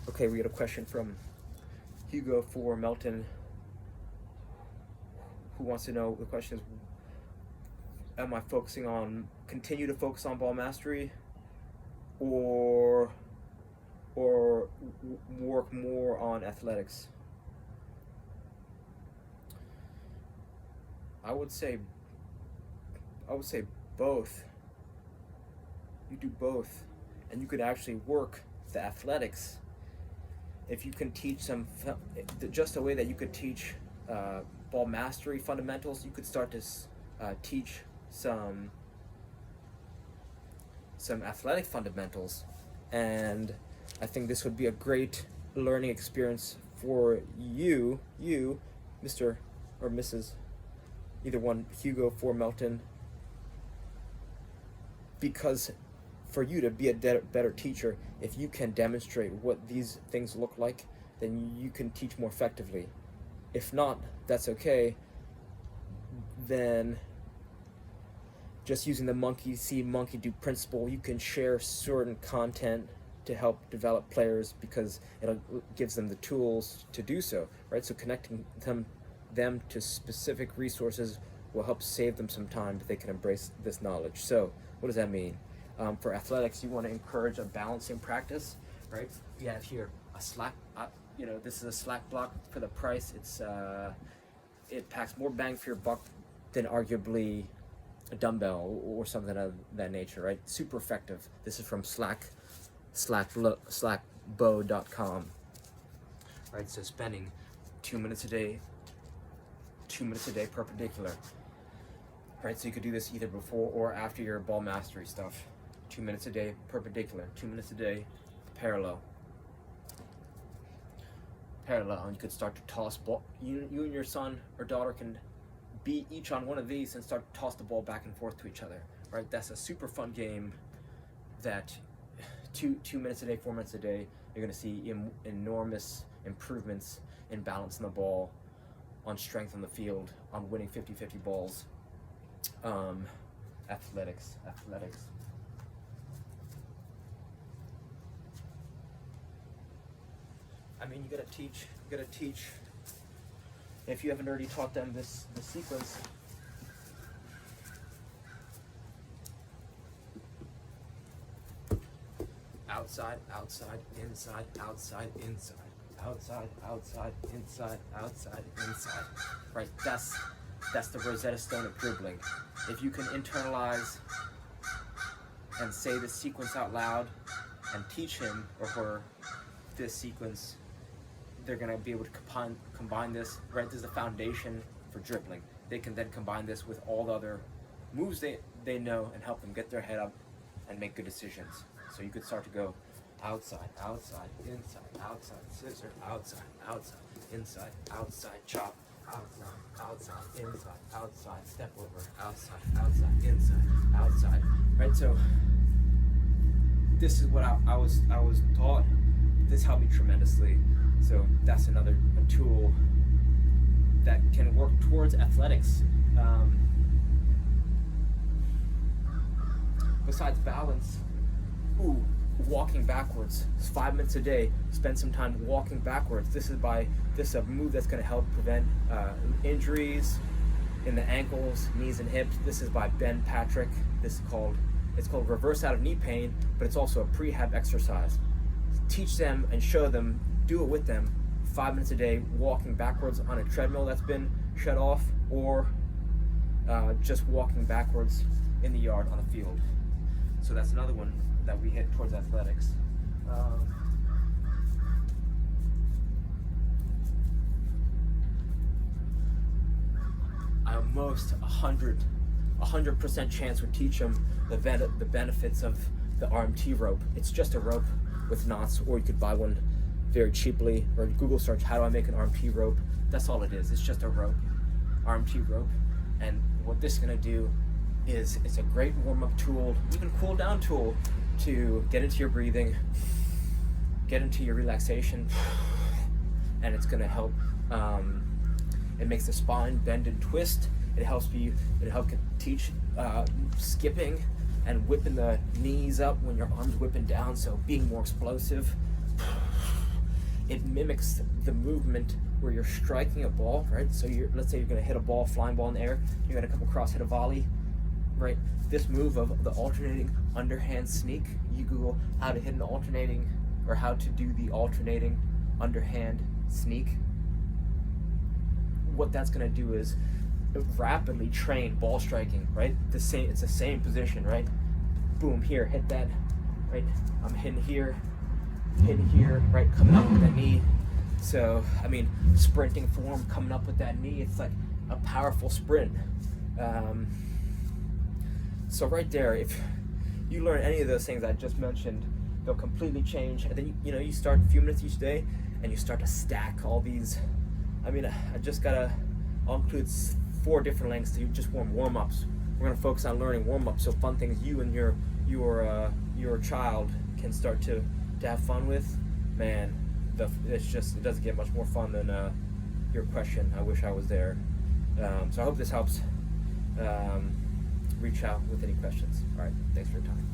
Okay, we got a question from Hugo for Melton, who wants to know, the question is, am I continue to focus on ball mastery, or work more on athletics? I would say both. You do both, and you could actually work the athletics if you can teach just a way that you could teach ball mastery fundamentals. You could start to teach some athletic fundamentals, and I think this would be a great learning experience for you, Mr. or Mrs. either one, Hugo for Melton, because for you to be a better teacher, if you can demonstrate what these things look like, then you can teach more effectively. If not, that's okay. Then just using the monkey see, monkey do principle, you can share certain content to help develop players because it gives them the tools to do so, right? So connecting them to specific resources will help save them some time that they can embrace this knowledge. So what does that mean? For athletics, you want to encourage a balancing practice, right? We have here a slack, this is a slack block for the price. It packs more bang for your buck than arguably a dumbbell or something of that nature, right? Super effective. This is from slackbow.com, right? So spending 2 minutes a day perpendicular, right? So you could do this either before or after your ball mastery stuff. 2 minutes a day perpendicular, 2 minutes a day parallel, and you could start to toss ball. You and your son or daughter can be each on one of these and start to toss the ball back and forth to each other, right? That's a super fun game that 2 minutes a day, 4 minutes a day, you're going to see enormous improvements in balancing the ball, on strength on the field, on winning 50-50 balls. Athletics. I mean, you gotta teach. If you haven't already taught them this sequence, outside, inside, inside. Right. That's the Rosetta Stone of dribbling. If you can internalize and say this sequence out loud and teach him or her this sequence, they're going to be able to combine this, right? This is the foundation for dribbling. They can then combine this with all the other moves they know and help them get their head up and make good decisions. So you could start to go outside, inside, scissor, outside, inside, chop, outside, inside, step over, outside, inside, right? So this is what I was taught. This helped me tremendously. So that's another tool that can work towards athletics. Besides balance, walking backwards. It's 5 minutes a day. Spend some time walking backwards. This is a move that's going to help prevent injuries in the ankles, knees, and hips. This is by Ben Patrick. It's called reverse out of knee pain, but it's also a prehab exercise. Teach them and show them, do it with them, 5 minutes a day, walking backwards on a treadmill that's been shut off, or just walking backwards in the yard on a field. So that's another one that we hit towards athletics. I almost 100% chance would teach them the benefits of the RMT rope. It's just a rope with knots, or you could buy one very cheaply, or Google search, how do I make an RMT rope? That's all it is. It's just a rope, RMT rope. And what this is going to do is it's a great warm-up tool, even cool down tool, to get into your breathing, get into your relaxation, and it's going to help. It makes the spine bend and twist. It helps teach skipping and whipping the knees up when your arm's whipping down, so being more explosive. it mimics the movement where you're striking a ball, right? So let's say you're going to hit a ball, flying ball in the air, you're going to come across, hit a volley, right? This move of the alternating underhand sneak, you Google how to hit an alternating, or how to do the alternating underhand sneak. What that's going to do is rapidly train ball striking, right? It's the same position, right? Boom, here, hit that, right? I'm hitting here, right? Coming up with that knee. So, I mean, sprinting form, coming up with that knee, it's like a powerful sprint. So right there, if you learn any of those things I just mentioned, they'll completely change. And then you start a few minutes each day, and you start to stack all these. I mean, I'll include 4 different links to just warm-ups. We're gonna focus on learning warm-ups, so fun things you and your child can start to have fun with. Man, it doesn't get much more fun than your question. I wish I was there. So I hope this helps. Reach out with any questions. All right, thanks for your time.